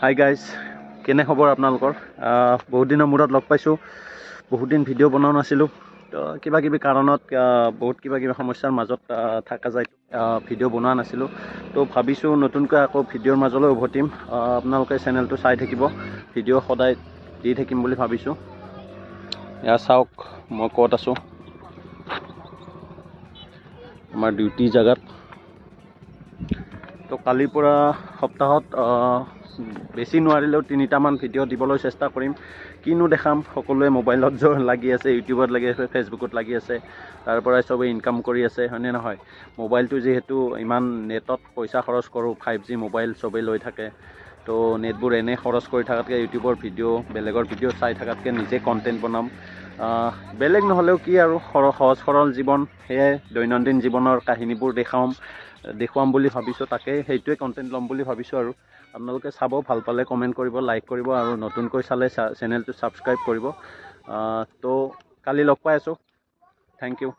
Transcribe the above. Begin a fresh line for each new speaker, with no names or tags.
Hi guys, কেনে খবৰ আপোনালোকৰ? বহুত দিনৰ মূৰত লগ পাইছোঁ। বহুত দিন ভিডিঅ' বনোৱা নাছিলোঁ। তো কিবা কিবি কাৰণত বহুত কিবা কিবি সমস্যাৰ মাজত থকা যায় ভিডিঅ' বনোৱা নাছিলোঁ। তো ভাবিছোঁ নতুনকৈ আকৌ ভিডিঅ'ৰ মাজলৈ উভতিম। আপোনালোকে চেনেলটো চাই থাকিব, ভিডিঅ' সদায় দি থাকিম বুলি ভাবিছোঁ। এয়া চাওক মই ক'ত আছোঁ, আমাৰ ডিউটি জেগাত। তো কালিৰ পৰা সপ্তাহত বেছি নোৱাৰিলেও 3টামান ভিডিঅ' দিবলৈ চেষ্টা কৰিম। কিনো দেখাম, সকলোৱে মোবাইলত লাগি আছে, ইউটিউবত লাগি আছে, ফেচবুকত লাগি আছে, তাৰ পৰাই চবেই ইনকাম কৰি আছে, হয়নে নহয়? মোবাইলটো যিহেতু ইমান নেটত পইচা খৰচ কৰোঁ, 5G মোবাইল চবেই লৈ থাকে। তো নেটবোৰ এনেই খৰচ কৰি থকাতকৈ ইউটিউবৰ ভিডিঅ', বেলেগৰ ভিডিঅ' চাই থকাতকৈ নিজে কণ্টেণ্ট বনাম। বেলেগ নহ'লেও কি আৰু, সহজ সৰল জীৱন, সেয়াই দৈনন্দিন জীৱনৰ কাহিনীবোৰ দেখুৱাম বুলি ভাবিছোঁ। সেইটোৱে কণ্টেণ্ট ল'ম বুলি ভাবিছোঁ। আৰু আপোনালোকে চাব, ভাল পালে কমেণ্ট কৰিব, লাইক কৰিব, আৰু নতুনকৈ চালে চেনেলটো ছাবস্ক্ৰাইব কৰিব। তো কালি লগ পাই আছোঁ। Thank U.